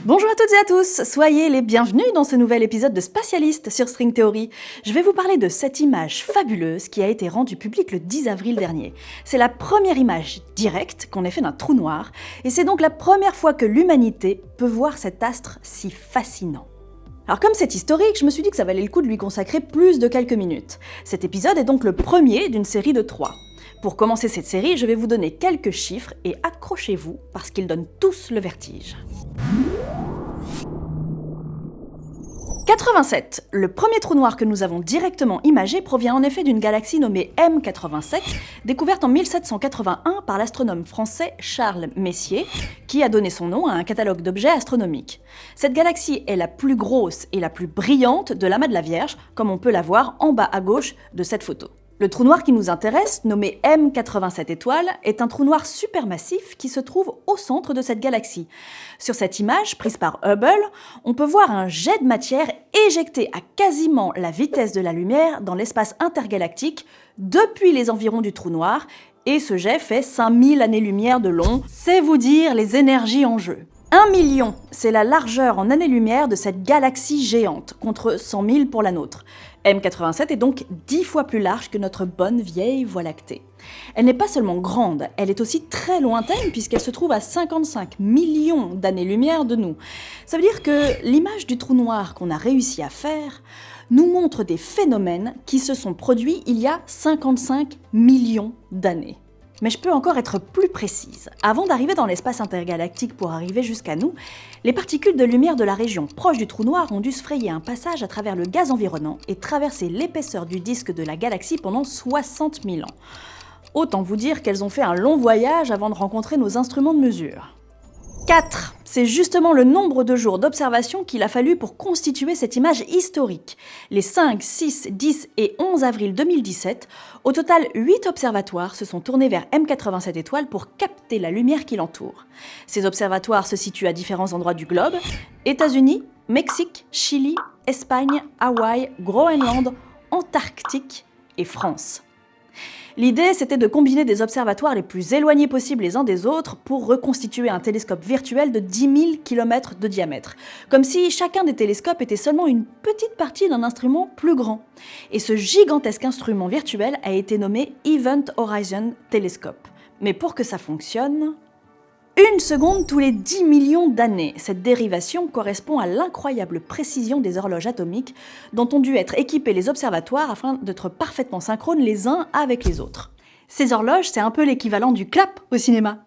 Bonjour à toutes et à tous, soyez les bienvenus dans ce nouvel épisode de Spatialiste sur String Theory. Je vais vous parler de cette image fabuleuse qui a été rendue publique le 10 avril dernier. C'est la première image directe qu'on ait fait d'un trou noir, et c'est donc la première fois que l'humanité peut voir cet astre si fascinant. Alors comme c'est historique, je me suis dit que ça valait le coup de lui consacrer plus de quelques minutes. Cet épisode est donc le premier d'une série de 3. Pour commencer cette série, je vais vous donner quelques chiffres et accrochez-vous parce qu'ils donnent tous le vertige. 87. Le premier trou noir que nous avons directement imagé provient en effet d'une galaxie nommée M87, découverte en 1781 par l'astronome français Charles Messier, qui a donné son nom à un catalogue d'objets astronomiques. Cette galaxie est la plus grosse et la plus brillante de l'amas de la Vierge, comme on peut la voir en bas à gauche de cette photo. Le trou noir qui nous intéresse, nommé M87 étoiles, est un trou noir supermassif qui se trouve au centre de cette galaxie. Sur cette image, prise par Hubble, on peut voir un jet de matière éjecté à quasiment la vitesse de la lumière dans l'espace intergalactique depuis les environs du trou noir, et ce jet fait 5000 années-lumière de long. C'est vous dire les énergies en jeu. 1 million, c'est la largeur en années-lumière de cette galaxie géante, contre 100 000 pour la nôtre. M87 est donc 10 fois plus large que notre bonne vieille Voie lactée. Elle n'est pas seulement grande, elle est aussi très lointaine puisqu'elle se trouve à 55 millions d'années-lumière de nous. Ça veut dire que l'image du trou noir qu'on a réussi à faire nous montre des phénomènes qui se sont produits il y a 55 millions d'années. Mais je peux encore être plus précise. Avant d'arriver dans l'espace intergalactique pour arriver jusqu'à nous, les particules de lumière de la région proche du trou noir ont dû se frayer un passage à travers le gaz environnant et traverser l'épaisseur du disque de la galaxie pendant 60 000 ans. Autant vous dire qu'elles ont fait un long voyage avant de rencontrer nos instruments de mesure. 4. C'est justement le nombre de jours d'observation qu'il a fallu pour constituer cette image historique. Les 5, 6, 10 et 11 avril 2017, au total 8 observatoires se sont tournés vers M87 étoiles pour capter la lumière qui l'entoure. Ces observatoires se situent à différents endroits du globe: États-Unis, Mexique, Chili, Espagne, Hawaï, Groenland, Antarctique et France. L'idée, c'était de combiner des observatoires les plus éloignés possibles les uns des autres pour reconstituer un télescope virtuel de 10 000 km de diamètre, comme si chacun des télescopes était seulement une petite partie d'un instrument plus grand. Et ce gigantesque instrument virtuel a été nommé Event Horizon Telescope. Mais pour que ça fonctionne... 1 seconde tous les 10 millions d'années. Cette dérivation correspond à l'incroyable précision des horloges atomiques dont ont dû être équipés les observatoires afin d'être parfaitement synchrones les uns avec les autres. Ces horloges, c'est un peu l'équivalent du clap au cinéma.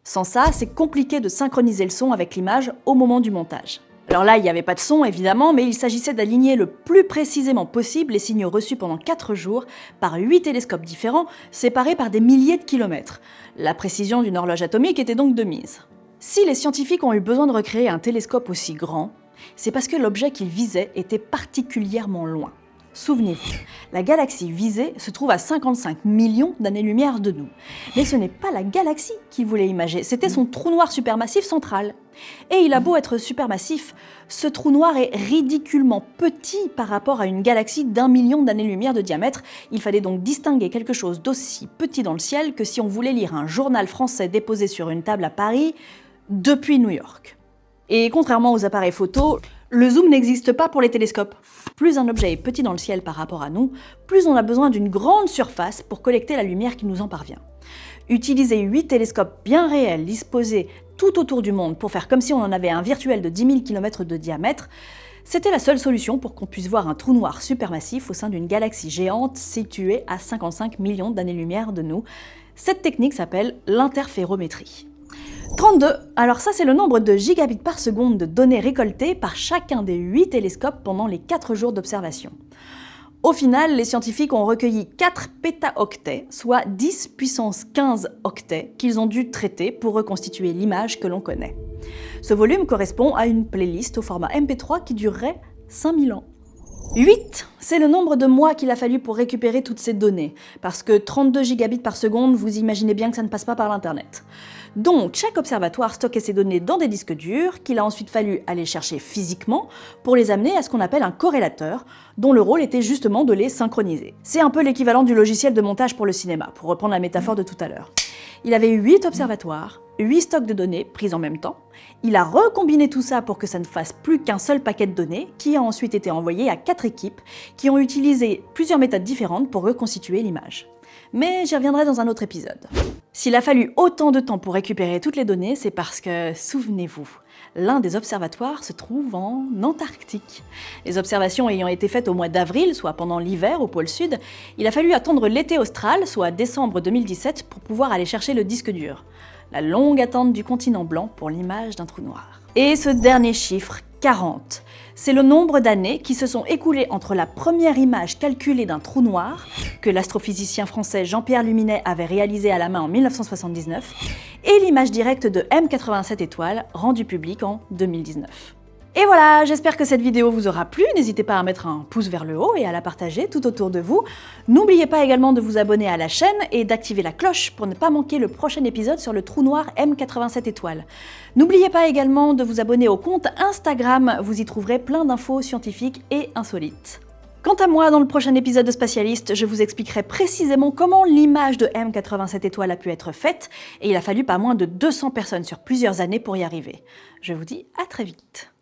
Sans ça, c'est compliqué de synchroniser le son avec l'image au moment du montage. Alors là, il n'y avait pas de son évidemment, mais il s'agissait d'aligner le plus précisément possible les signaux reçus pendant 4 jours par 8 télescopes différents, séparés par des milliers de kilomètres. La précision d'une horloge atomique était donc de mise. Si les scientifiques ont eu besoin de recréer un télescope aussi grand, c'est parce que l'objet qu'ils visaient était particulièrement loin. Souvenez-vous, la galaxie visée se trouve à 55 millions d'années-lumière de nous. Mais ce n'est pas la galaxie qu'ils voulaient imager, c'était son trou noir supermassif central. Et il a beau être supermassif, ce trou noir est ridiculement petit par rapport à une galaxie d'1 million d'années-lumière de diamètre. Il fallait donc distinguer quelque chose d'aussi petit dans le ciel que si on voulait lire un journal français déposé sur une table à Paris depuis New York. Et contrairement aux appareils photo, le zoom n'existe pas pour les télescopes. Plus un objet est petit dans le ciel par rapport à nous, plus on a besoin d'une grande surface pour collecter la lumière qui nous en parvient. Utiliser 8 télescopes bien réels disposés tout autour du monde pour faire comme si on en avait un virtuel de 10 000 km de diamètre, c'était la seule solution pour qu'on puisse voir un trou noir supermassif au sein d'une galaxie géante située à 55 millions d'années-lumière de nous. Cette technique s'appelle l'interférométrie. 32, alors ça c'est le nombre de gigabits par seconde de données récoltées par chacun des 8 télescopes pendant les 4 jours d'observation. Au final, les scientifiques ont recueilli 4 pétaoctets, soit 10 puissance 15 octets, qu'ils ont dû traiter pour reconstituer l'image que l'on connaît. Ce volume correspond à une playlist au format MP3 qui durerait 5000 ans. 8, c'est le nombre de mois qu'il a fallu pour récupérer toutes ces données, parce que 32 gigabits par seconde, vous imaginez bien que ça ne passe pas par l'internet. Donc, chaque observatoire stockait ces données dans des disques durs, qu'il a ensuite fallu aller chercher physiquement pour les amener à ce qu'on appelle un corrélateur, dont le rôle était justement de les synchroniser. C'est un peu l'équivalent du logiciel de montage pour le cinéma, pour reprendre la métaphore de tout à l'heure. Il avait 8 observatoires, 8 stocks de données prises en même temps. Il a recombiné tout ça pour que ça ne fasse plus qu'un seul paquet de données, qui a ensuite été envoyé à 4 équipes qui ont utilisé plusieurs méthodes différentes pour reconstituer l'image. Mais j'y reviendrai dans un autre épisode. S'il a fallu autant de temps pour récupérer toutes les données, c'est parce que, souvenez-vous, l'un des observatoires se trouve en Antarctique. Les observations ayant été faites au mois d'avril, soit pendant l'hiver au pôle sud, il a fallu attendre l'été austral, soit décembre 2017, pour pouvoir aller chercher le disque dur. La longue attente du continent blanc pour l'image d'un trou noir. Et ce dernier chiffre, 40, c'est le nombre d'années qui se sont écoulées entre la première image calculée d'un trou noir, que l'astrophysicien français Jean-Pierre Luminet avait réalisé à la main en 1979, et l'image directe de M87 étoiles, rendue publique en 2019. Et voilà, j'espère que cette vidéo vous aura plu, n'hésitez pas à mettre un pouce vers le haut et à la partager tout autour de vous. N'oubliez pas également de vous abonner à la chaîne et d'activer la cloche pour ne pas manquer le prochain épisode sur le trou noir M87 étoiles. N'oubliez pas également de vous abonner au compte Instagram, vous y trouverez plein d'infos scientifiques et insolites. Quant à moi, dans le prochain épisode de Spatialiste, je vous expliquerai précisément comment l'image de M87 étoiles a pu être faite, et il a fallu pas moins de 200 personnes sur plusieurs années pour y arriver. Je vous dis à très vite.